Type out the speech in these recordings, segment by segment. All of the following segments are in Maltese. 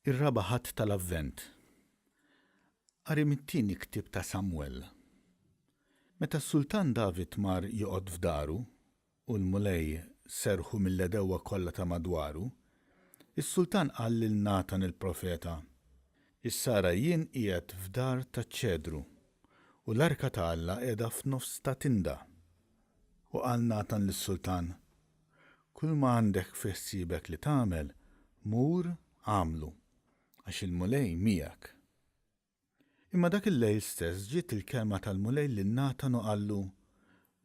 Ir-raba' ħadd tal-Avvent. Qari mit-tieni ktieb ta' Samwell. Meta s-Sultan David mar joqgħod f'daru u l-mulej serħu mill-edewwa kollha ta' madwaru, is-Sultan qal lil Natan il-profeta: "Issara jien qiegħed f'dar taċ-ċedru u l-arka ta' Alla qiegħda f'nofs ta' tinda." U qal Natan lis-Sultan: "Kull ma għandek f'ħsiebek li tagħmel, mur għamlu, għax il-mulej miegħek." Imma dak il-lejl stess ġiet il-kelma tal-mulej lil Natan u qallu: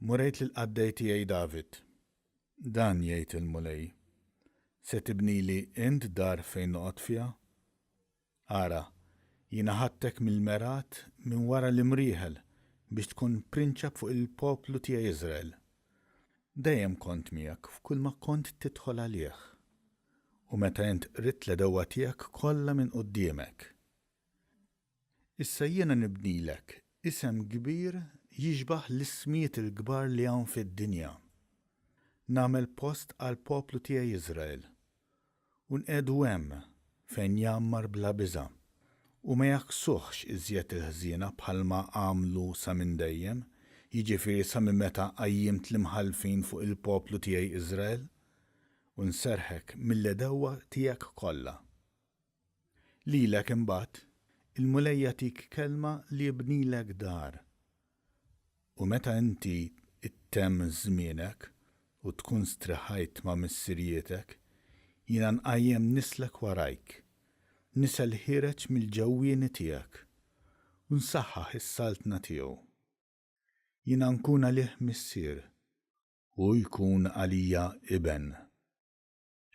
"Murejt lil qaddej tiegħi David. Dan jgħid il-mulej: se tibnili int dar fejn noqgħod fiha? Ara, jiena ħadtek mill-merat minn wara l-imrieħel biex tkun prinċep fuq il-poplu tiegħi Iżrael. Dejjem kont miegħek f'kull ma kont tidħol għalih. U meta int ridt l-edewwa tiegħek kollha minn quddiemek. Issa jiena nibnilek isem kbir jiġbaħ l-ismijiet il-kbar li hawn fid-dinja. Nagħmel post għal poplu tiegħi Iżrael. U nqegħdu hemm fejn jammar bla biża' u ma jaqsuhx iżjed il-ħżiena bħalma għamlu sa minn dejjem, jiġifieri sa minn meta qajjimt l-imħallfin fuq il-poplu tiegħi Iżrael, u nserħek mill-edewwa tiegħek kollha. Lilek imbagħad il-mulej jagħtik kelma li jibnilek dar. U meta inti ittemm żmienek u tkun striħajt ma' missirietek, jiena nqajjem nislek warajk, nisel ħireġ mill-ġewwieni tiegħek u nsaħħaħ is-saltna tiegħu. Jiena nkun għalih missier u jkun għalija iben.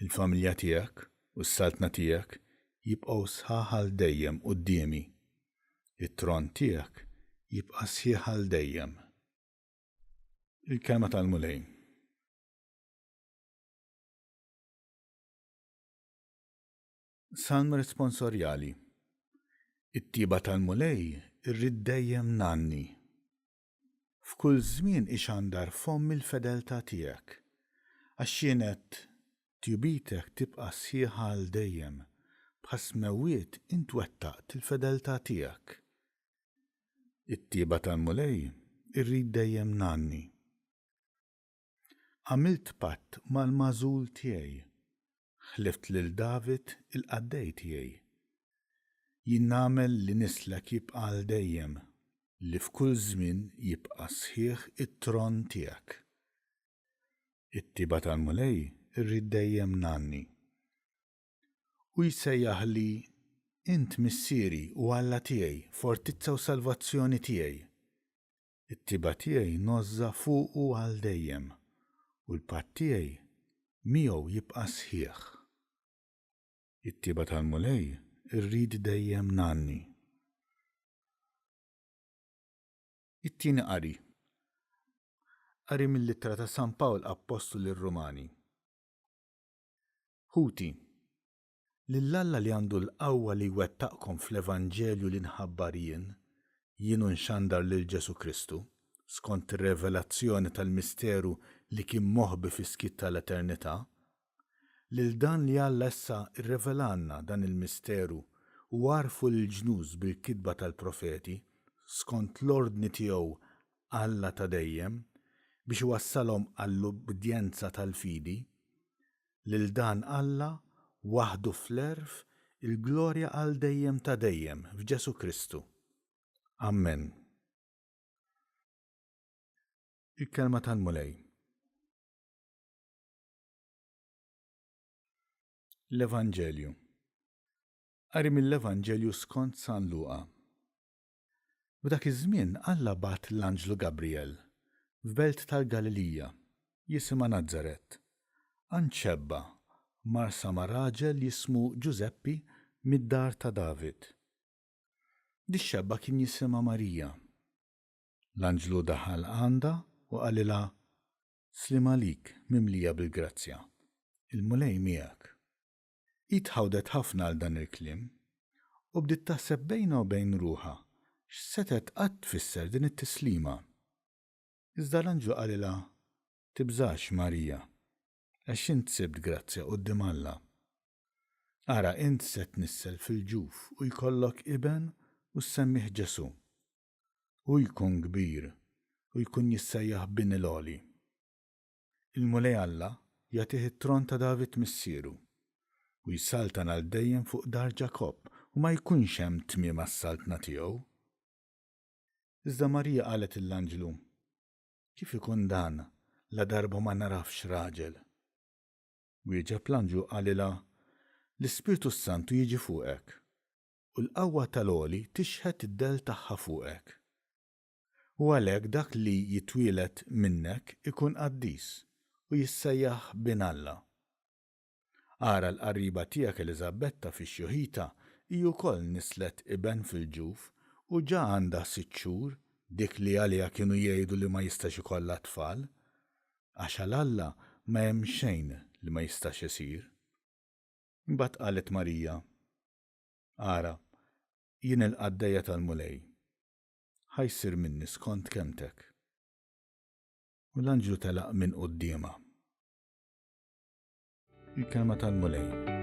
Il-familja tiegħek u s-saltna tiegħek jibqgħu sħaħ għal dejjem qudiemi. It-tron tiegħek jibqa' sħiħ għal dejjem." Il-kelma tal-mulej. Salm responsorjali. It-tiba tal-mulej irrid dejjem nanni. F'kull żmien ixandar fomm il-fedeltà tiegħek, għax jienet tjubitek tibqa' sħiħa għal dejjem, b'ħasmewiet int wettaqt il-fedeltà tiegħek. It-tiba tal-mulej irrid dejjem nanni. Għamilt patt mal-magħżul tiegħi, ħlift lil David il-qaddej tiegħi. Jien nagħmel li nislek jibqa' għal dejjem, li f'kull żmien jibqa' sħiħ it-tron tiegħek. It-tiba tal-mulej irrid dejjem nanni. U jsejjaħ li int missieri u Alla tiegħi, fortizza u salvazzjoni tiegħi. It-tiba tiegħi nożża fuqu għal dejjem u l-patt tiegħi miegħu jibqa' sħiħ. It-tiba tal-mulej irrid dejjem nanni. It-tieni qari. Qari mill-ittra ta' San Pawl Apostol lir-Rumani. Ħuti, lill-Alla li għandu l-qawwa li jwettaqkom fl-Evanġelju li nħabbar jien nxandar lil Ġesu Kristu, skont ir-revelazzjoni tal-misteru li kien moħbi fis-skit tal-eternità, lil dan li Alla issa irrevelanna dan il-misteru u għarfu l-ġnuż bil-kitba tal-profeti, skont l-ordni tiegħu Alla ta' dejjem, biex wassalhom għall-ubdjenza tal-fidi, lil dan Alla waħdu fl-erf il-glorja għal dejjem ta' dejjem f'Ġesu Kristu. Amen. Il-kelma tal-mulej. L-Evanġelju. Qari mill-Evanġelju skont San Luqa. F'dak iż-żmien Alla bagħat l-Anġlu Gabriel f'belt tal-Galilija jisimha Nażaret, għand xebba marsa ma' raġel jismu Ġuseppi mid-dar ta' David. Dix-xebba kien jisimha Marija. L-Anġlu daħal għandha u qalilha: "Slim għalik mimlija bil-grazzja, il-mulej miegħek." Itħawdet ħafna għal dan il-kliem u bdiet taħseb bejnha u bejn ruħha x'setet qatt tfisser din it-tislima. Iżda l-Anġlu qalilha: "Tibżax Marija, għax int sibt grazzja quddiem Alla. Ara int se tnissel fil-ġuf u jkollok iben u semmih Ġesu. U jkun kbir u jkun jissejjaħ bin il-oli. Il-mulej Alla jagħtih it-tron ta' David missieru u jissaltan għal dejjem fuq dar Ġakobb u ma jkunx hemm tmiem għas-saltna tiegħu. Iżda Marija qalet l-anġlu: kif ikun dan la darba ma narafx raġel? Wieġeb l-anġlu qalilha: l-Ispirtu Santu jiġi fuqek u l-qawwa tal-għoli tixħet id-del tagħha fuqek. U għalhekk dak li jitwielet minnek ikun qaddis u jissejjaħ bin Alla. Ara l-qarriba tiegħek Eliżabetta fix-xjuħita hi wkoll nislet iben fil-ġuf u ġa għandha 6 xhur, dik li għaliha kienu jgħidu li ma jistax ikollha tfal, għax għal Alla ma hemm xejn li ma jistax isir. Imbagħad qalet Marija: ara, jien il-qaddejja tal-mulej, ħajsir minni skont kemmtek. U l-anġlu telaq minn qudiemha. Il-kelma tal-mulej.